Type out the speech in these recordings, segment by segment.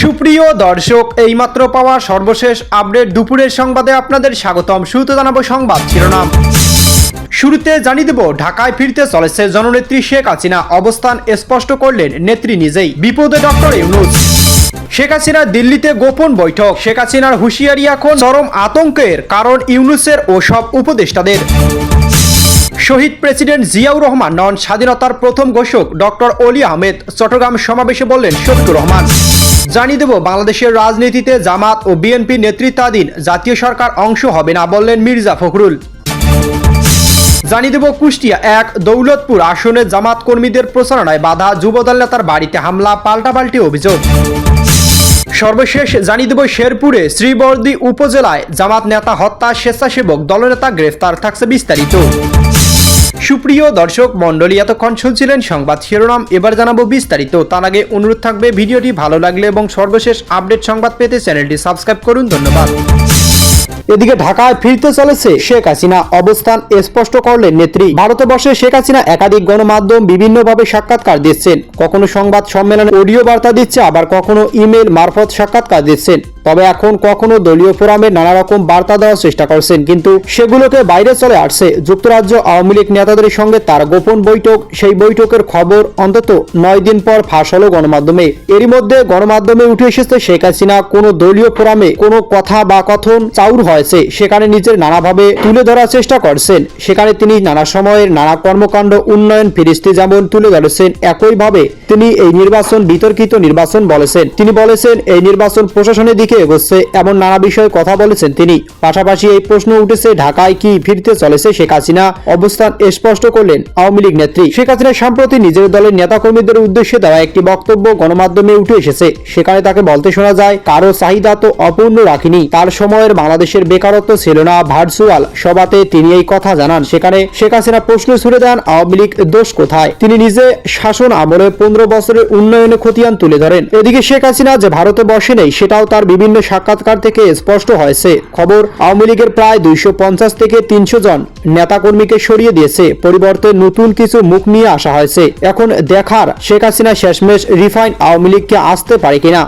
সুপ্রিয় দর্শক, এইমাত্র পাওয়া সর্বশেষ আপডেট দুপুরের সংবাদে আপনাদের স্বাগতম। শুরুতে জানাবো সংবাদ শিরোনাম। শুরুতে জানিয়ে দেব, ঢাকায় ফিরতে চলেছে জননেত্রী শেখ হাসিনা। অবস্থান স্পষ্ট করলেন নেত্রী নিজেই। বিপদে ডক্টর ইউনূস। শেখ হাসিনা দিল্লিতে গোপন বৈঠক। শেখ হাসিনার হুঁশিয়ারি এখন চরম আতঙ্কের কারণ ইউনূসের ও সব উপদেষ্টাদের। শহীদ প্রেসিডেন্ট জিয়াউর রহমান নন স্বাধীনতার প্রথম ঘোষক ডক্টর অলি আহমেদ। চট্টগ্রাম সমাবেশে বললেন শফিকুর রহমান। জানিয়ে দেব, বাংলাদেশের রাজনীতিতে জামাত ও বিএনপি নেতৃত্বাধীন জাতীয় সরকার অংশ হবে না বললেন মির্জা ফখরুল। জানিয়ে দেব, কুষ্টিয়া এক দৌলতপুর আসনে জামাত কর্মীদের প্রচারণায় বাধা, যুবদল নেতার বাড়িতে হামলা, পাল্টাপাল্টি অভিযোগ। সর্বশেষ জানিয়ে দেব, শেরপুরে শ্রীবর্দী উপজেলায় জামাত নেতা হত্যা, স্বেচ্ছাসেবক দলনেতা গ্রেফতার। থাকছে বিস্তারিত। সুপ্রিয় দর্শক মন্ডলী, এতক্ষণ শুনছিলেন সংবাদ শিরোনাম, এবার জানাবো বিস্তারিত। তার আগে অনুরোধ থাকবে, ভিডিওটি ভালো লাগলে এবং সর্বশেষ আপডেট সংবাদ পেতে চ্যানেলটি সাবস্ক্রাইব করুন। ধন্যবাদ। এদিকে ঢাকায় ফিরতে চলেছে শেখ হাসিনা। অবস্থান স্পষ্ট করলেন নেত্রী। ভারতে বসে শেখ হাসিনা একাধিক গণমাধ্যম বিভিন্নভাবে সাক্ষাৎকার দিচ্ছেন। কখনো সংবাদ সম্মেলনে অডিও বার্তা দিচ্ছে, আবার কখনো ইমেল মারফত সাক্ষাৎকার দিচ্ছেন। তবে এখন কখনো দলীয় ফোরামে নানা রকম বার্তা দেওয়ার চেষ্টা করছেন, কিন্তু সেগুলোকে বাইরে চলে আসছে যুক্তরাজ্য আওয়ামী লীগ নেতাদের সঙ্গে তার গোপন বৈঠক। সেই বৈঠকের খবর অন্তত 9 দিন পর ফাঁস হলো গণমাধ্যমে। এরই মধ্যে গণমাধ্যমে উঠে এসেছে শেখ হাসিনা কোনো দলীয় ফোরামে কোনো কথা বা কথন চাউর হয়েছে, সেখানে নিজের নানাভাবে তুলে ধরার চেষ্টা করছেন। সেখানে তিনি নানা সময়ের নানা কর্মকাণ্ড, উন্নয়ন, ফিরিস্তি যেমন তুলে ধরেছেন, একইভাবে তিনি এই নির্বাচন বিতর্কিত নির্বাচন বলেছেন। তিনি বলেছেন এই নির্বাচন প্রশাসনের দিকে এগোচ্ছে, এমন নানা বিষয়ে কথা বলেছেন তিনি। পাশাপাশি এই প্রশ্ন উঠেছে, ঢাকায় কি ফিরতে চলেছে শেখ হাসিনা? অবস্থান স্পষ্ট করলেন আওয়ামী লীগ নেত্রী। শেখ হাসিনা সম্প্রতি নিজের দলের নেতাকর্মীদের উদ্দেশ্যে দেওয়া একটি বক্তব্য গণমাধ্যমে উঠে এসেছে। সেখানে তাকে বলতে শোনা যায়, কারো চাহিদা তো অপূর্ণ রাখিনি। তার সময়ের বাংলাদেশের বেকারত্ব ছিল না। ভার্চুয়াল সভাতে তিনি এই কথা জানান। সেখানে শেখ হাসিনা প্রশ্ন ছুড়ে দেন, আওয়ামী লীগ দোষ কোথায়? তিনি নিজে শাসন আমলে 15 বছরের উন্নয়নে খতিয়ান তুলে ধরেন। এদিকে শেখ হাসিনা যে ভারতে বসে নেই, সেটাও তার বিভিন্ন সাক্ষাৎকার থেকে স্পষ্ট হয়েছে। খবর, আওয়ামী লীগের প্রায় 250 থেকে 300 জন নেতাকর্মীকে সরিয়ে দিয়েছে। পরিবর্তে নতুন কিছু মুখ নিয়ে আসা হয়েছে। এখন দেখার শেখ হাসিনা শেষমেশ রিফাইন আওয়ামী লীগকে আসতে পারে কিনা।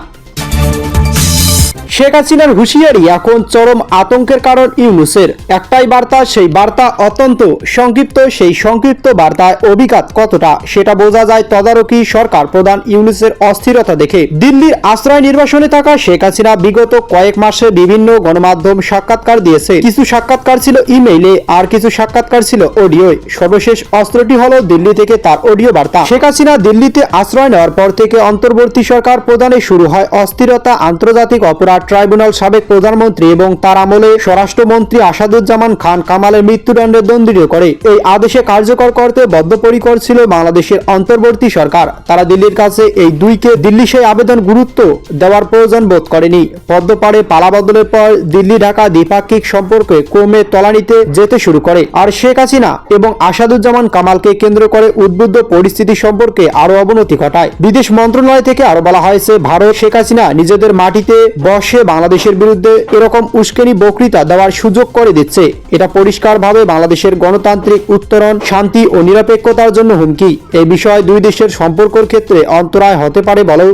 শেখ হাসিনার হুঁশিয়ারি এখন চরম আতঙ্কের কারণ ইউনূসের। একটাই বার্তা, সেই বার্তা অত্যন্ত সংক্ষিপ্ত। সেই সংক্ষিপ্ত বার্তায় অভিঘাত কতটা সেটা বোঝা যায় তদারকি সরকার প্রধান ইউনূসের অস্থিরতা দেখে। দিল্লির আশ্রয় নির্বাসনে থাকা শেখ হাসিনা বিগত কয়েক মাসে বিভিন্ন গণমাধ্যম সাক্ষাৎকার দিয়েছে। কিছু সাক্ষাৎকার ছিল ইমেইলে, আর কিছু সাক্ষাৎকার ছিল অডিওয়। সর্বশেষ অস্ত্রটি হলো দিল্লি থেকে তার অডিও বার্তা। শেখ হাসিনা দিল্লিতে আশ্রয় নেওয়ার পর থেকে অন্তর্বর্তী সরকার প্রধানে শুরু হয় অস্থিরতা। আন্তর্জাতিক অপরাধ ট্রাইব্যুনাল সাবেক প্রধানমন্ত্রী এবং তার আমলে স্বরাষ্ট্রমন্ত্রী আসাদুজ্জামান খান কামালের মৃত্যুদণ্ডে দণ্ডিত করে। এই আদেশে কার্যকর করতে বদ্ধপরিকর ছিল বাংলাদেশের অন্তর্বর্তী সরকার। তারা দিল্লির কাছে এই দুইকে দিল্লি সেই আবেদন গুরুত্ব দেওয়ার প্রয়োজন বোধ করেনি। পদ্মপাড়ে পালাবদলের পর দিল্লি ঢাকা দ্বিপাক্ষিক সম্পর্কে ক্রমে তলানিতে যেতে শুরু করে। আর শেখ হাসিনা এবং আসাদুজ্জামান কামালকে কেন্দ্র করে উদ্বুদ্ধ পরিস্থিতি সম্পর্কে আরো অবনতি ঘটায়। বিদেশ মন্ত্রণালয় থেকে আরো বলা হয়েছে, ভারত শেখ হাসিনা নিজেদের মাটিতে বসে বাংলাদেশের বিরুদ্ধে এরকম উস্কানি বক্তৃতা দেওয়ার সুযোগ করে দিচ্ছে। এটা পরিষ্কারভাবে বাংলাদেশের গণতান্ত্রিক উত্তরণ, শান্তি ও নিরপেক্ষতার জন্য হুমকি। এই বিষয়ে দুই দেশের সম্পর্কের ক্ষেত্রে অন্তরায় হতে পারে বলেও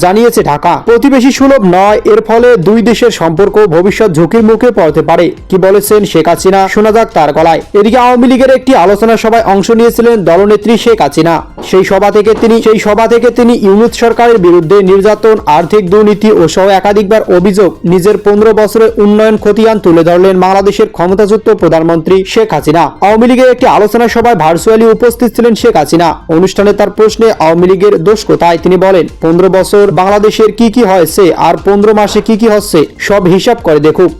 জানিয়েছে ঢাকা। প্রতিবেশী সুলভ নয়, এর ফলে দুই দেশের সম্পর্ক ভবিষ্যৎ ঝুঁকির মুখে পড়তে পারে। কি বলেছেন শেখ হাসিনা, শোনা যাক তার গলায়। এদিকে আওয়ামী লীগের একটি আলোচনা সভায় অংশ নিয়েছিলেন দলনেত্রী শেখ হাসিনা। সেই সভা থেকে তিনি ইউনূস সরকারের বিরুদ্ধে নির্যাতন, আর্থিক দুর্নীতি ও সহ একাধিকবার অভিযোগ, নিজের 15 বছরের উন্নয়ন খতিয়ান তুলে ধরলেন বাংলাদেশের ক্ষমতাচ্যুত প্রধানমন্ত্রী শেখ হাসিনা। আওয়ামী লীগের একটি আলোচনা সভায় ভার্চুয়ালি উপস্থিত ছিলেন শেখ হাসিনা। অনুষ্ঠানে তার প্রশ্নে আওয়ামী লীগের দোষ কোথায়, তিনি বলেন, 15 বছর বাংলাদেশের কি হয়েছে আর 15 মাসে কি হচ্ছে সব হিসাব করে দেখুক।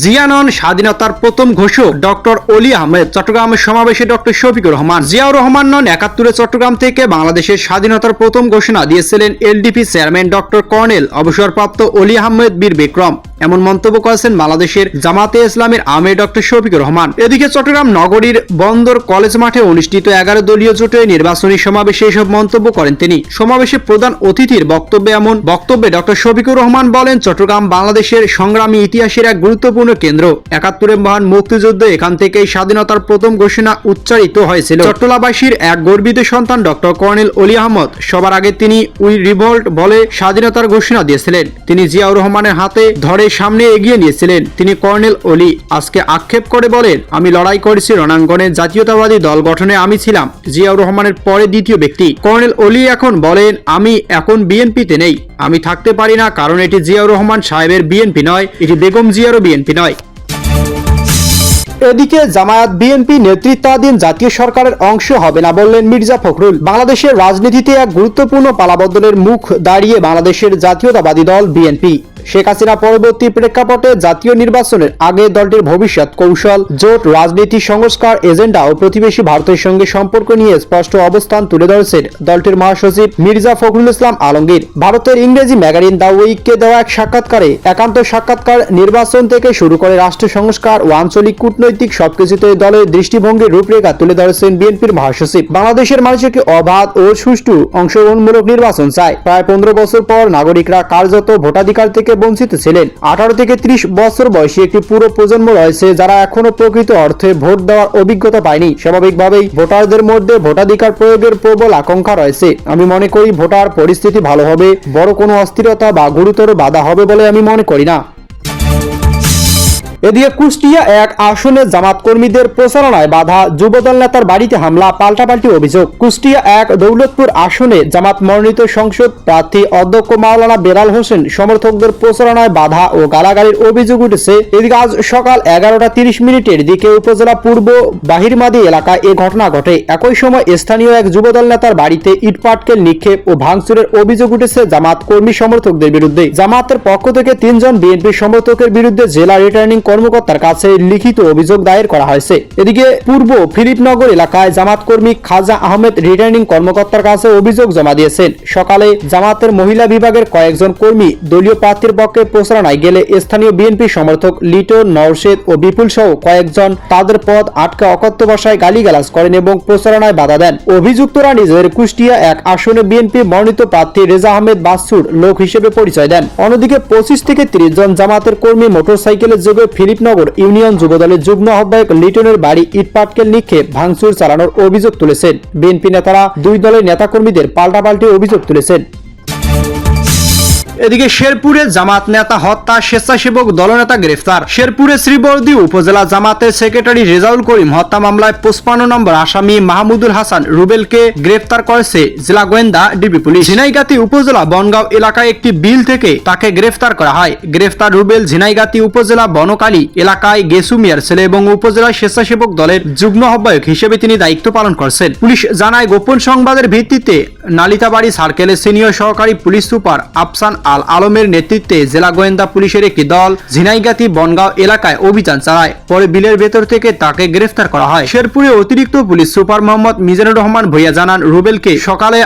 জিয়া নন স্বাধীনতার প্রথম ঘোষক ডক্টর অলি আহমেদ। চট্টগ্রাম সমাবেশে ডক্টর শফিকুর রহমান। জিয়াউর রহমান নন 71-এ চট্টগ্রাম থেকে বাংলাদেশের স্বাধীনতার প্রথম ঘোষণা দিয়েছিলেন এলডিপি চেয়ারম্যান ডক্টর কর্নেল অবসরপ্রাপ্ত অলি আহমেদ বীর বিক্রম। এমন মন্তব্য করেছেন বাংলাদেশের জামাতে ইসলামের আমির ডক্টর শফিকুর রহমান। এদিকে চট্টগ্রাম নগরীর বন্দর কলেজ মাঠে অনুষ্ঠিত 11 দলীয় জোটের নির্বাচনী সমাবেশে এসব মন্তব্য করেন তিনি। সমাবেশে প্রধান অতিথির বক্তব্যে ডক্টর শফিকুর রহমান বলেন, চট্টগ্রাম বাংলাদেশের সংগ্রামী ইতিহাসের এক গুরুত্বপূর্ণ কেন্দ্র। 71-এর মহান মুক্তিযুদ্ধে এখান থেকেই স্বাধীনতার প্রথম ঘোষণা উচ্চারিত হয়েছিল। চট্টলাবাসীর এক গর্বিত সন্তান ডক্টর কর্নেল অলি আহমদ সবার আগে তিনি উই রিভল্ট বলে স্বাধীনতার ঘোষণা দিয়েছিলেন। তিনি জিয়াউর রহমানের হাতে ধরে সামনে এগিয়ে নিয়েছিলেন। তিনি কর্নেল অলি আজকে আক্ষেপ করে বলেন, আমি লড়াই করেছি রণাঙ্গনে, জাতীয়তাবাদী দল গঠনে আমি ছিলাম জিয়াউর রহমানের পরে দ্বিতীয় ব্যক্তি। কর্নেল অলি এখন বলেন, আমি এখন বিএনপিতে নেই, আমি থাকতে পারি না, কারণ এটি জিয়াউর রহমান সাহেবের বিএনপি নয়, এটি বেগম জিয়ারও বিএনপি নয়। এদিকে জামায়াত বিএনপি নেতৃত্বাধীন জাতীয় সরকারের অংশ হবে না বললেন মির্জা ফখরুল। বাংলাদেশের রাজনীতিতে এক গুরুত্বপূর্ণ পালাবদলের মুখ দাঁড়িয়ে বাংলাদেশের জাতীয়তাবাদী দল বিএনপি। শেখ হাসিনা পরবর্তী প্রেক্ষাপটে জাতীয় নির্বাচনের আগে দলটির ভবিষ্যৎ কৌশল, জোট রাজনীতি, সংস্কার এজেন্ডা ও প্রতিবেশী ভারতের সঙ্গে সম্পর্ক নিয়ে স্পষ্ট অবস্থান তুলে ধরেছেন দলটির মহাসচিব মির্জা ফখরুল ইসলাম আলমগীর। ভারতের ইংরেজি ম্যাগাজিন দ্য উইককে দেওয়া এক সাক্ষাৎকারে একান্ত সাক্ষাৎকার নির্বাচন থেকে শুরু করে রাষ্ট্র সংস্কার ও আঞ্চলিক কূটনৈতিক সবকিছুতে দলের দৃষ্টিভঙ্গির রূপরেখা তুলে ধরেছেন বিএনপির মহাসচিব। বাংলাদেশের মানুষকে অবাধ ও সুষ্ঠু অংশগ্রহণমূলক নির্বাচন চায়। প্রায় 15 বছর পর নাগরিকরা কার্যত ভোটাধিকার থেকে বঞ্চিত ছিলেন। 18 থেকে 30 বছর বয়সী একটি পুরো প্রজন্ম রয়েছে যারা এখনো প্রকৃত অর্থে ভোট দেওয়ার অভিজ্ঞতা পায়নি। স্বাভাবিকভাবেই ভোটারদের মধ্যে ভোটাধিকার প্রয়োগের প্রবল আকাঙ্ক্ষা রয়েছে। আমি মনে করি ভোটার পরিস্থিতি ভালো হবে, বড় কোনো অস্থিরতা বা গুরুতর বাধা হবে বলে আমি মনে করি না। এদিকে কুষ্টিয়া এক আসনে জামাত কর্মীদের প্রচারণায় বাধা, যুবদল নেতার বাড়িতে হামলা, পাল্টাপাল্টি অভিযোগ। কুষ্টিয়া এক দৌলতপুর আসনে জামাত মনোনীত সংসদ প্রার্থী অধ্যক্ষ মাওলানা বেলাল হোসেন সমর্থকদের প্রচারণায় বাধা ও গালাগালির অভিযোগ উঠেছে। এদিকে আজ সকাল 11:30 দিকে উপজেলা পূর্ব বাহিরমাদি এলাকায় এ ঘটনা ঘটে। একই সময় স্থানীয় এক যুবদল নেতার বাড়িতে ইটপাটকেল নিক্ষেপ ও ভাঙচুরের অভিযোগ উঠেছে জামাত কর্মী সমর্থকদের বিরুদ্ধে। জামাতের পক্ষ থেকে 3 জন বিএনপি সমর্থকের বিরুদ্ধে জেলা রিটার্নিং কর্মকর্তার কাছে লিখিত অভিযোগ দায়ের করা হয়েছে। এদিকে পূর্ব ফিলিপনগর এলাকায় জামাত কর্মী খাজা আহমেদ রিটার্নিং কর্মকর্তার কাছে অভিযোগ জমা দিয়েছেন। সকালে জামাতের মহিলা বিভাগের কয়েকজন কর্মী দলীয় প্রার্থীর পক্ষে প্রচারণায় গেলে স্থানীয় বিএনপি সমর্থক লিটন, নওশেদ ও বিপুল সহ কয়েকজন তাদের পথ আটকে অকথ্য ভাষায় গালিগালাজ করেন এবং প্রচারণায় বাধা দেন। অভিযুক্তরা নিজেদের কুষ্টিয়া এক আসনে বিএনপি মনোনীত প্রার্থী রেজা আহমেদ বাচ্চুর লোক হিসেবে পরিচয় দেন। অন্যদিকে 25 থেকে 30 জন জামাতের কর্মী মোটরসাইকেলের যোগে ফিলিপনগর ইউনিয়ন যুবদলের যুগ্ম আহ্বায়ক লিটনের বাড়ি ইটপাটকেল নিক্ষেপ ভাঙচুর চালানোর অভিযোগ তুলেছেন। বিএনপি নেতারা 2 দলের নেতাকর্মীদের পাল্টাপাল্টি অভিযোগ তুলেছেন। এদিকে শেরপুরে জামাত নেতা হত্যা, স্বেচ্ছাসেবক দলনেতা গ্রেফতার। শেরপুরে শ্রীবর্দী উপজেলা জামাতের সেক্রেটারি রেজাউল করিম হত্যা মামলায় 55 নম্বর আসামি মাহমুদুল হাসান রুবেলকে গ্রেফতার করেছে জেলা গোয়েন্দা ডিবি পুলিশ। ঝিনাইগাতি উপজেলা বনগাঁও এলাকায় একটি বিল থেকে তাকে গ্রেফতার করা হয়। গ্রেফতার রুবেল ঝিনাইগাতি উপজেলা বনকালী এলাকায় গেসু মিয়ার ছেলে এবং উপজেলা স্বেচ্ছাসেবক দলের যুগ্ম আহ্বায়ক হিসেবে তিনি দায়িত্ব পালন করছেন। পুলিশ জানায়, গোপন সংবাদের ভিত্তিতে নালিতাবাড়ি সার্কেলের সিনিয়র সহকারী পুলিশ সুপার আফসান আল আলমের নেতৃত্বে জেলা গোয়েন্দা পুলিশের একটি দল ঝিনাইগাতি বনগাঁও এলাকায় অভিযান চালায়। পরে বিলের ভেতর থেকে তাকে গ্রেফতার করা হয়। শেরপুরে অতিরিক্ত পুলিশ সুপার মোহাম্মদ মিজানুর রহমান ভূঁইয়া জানান, রুবেলকে সকালে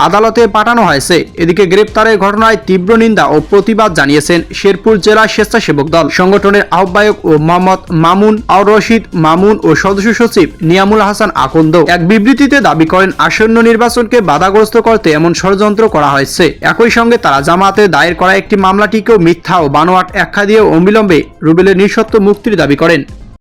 আদালতে পাঠানো হয়েছে। এদিকে গ্রেফতারের ঘটনায় তীব্র নিন্দা ও প্রতিবাদ জানিয়েছেন শেরপুর জেলা স্বেচ্ছাসেবক দল সংগঠনের আহ্বায়ক ও মোহাম্মদ মামুন আউর রশিদ মামুন ও সদস্য সচিব নিয়ামুল হাসান আকন্দ। এক বিবৃতিতে দাবি করেন, আসন্ন নির্বাচনকে বাধাগ্রস্ত করতে এমন ষড়যন্ত্র করা হয়েছে। একই সঙ্গে তারা জামাতে দায়ের করা একটি মামলাটিকেও মিথ্যা ও বানোয়াট আখ্যা দিয়ে অবিলম্বে রুবেলের নিঃশর্ত মুক্তির দাবি করেন।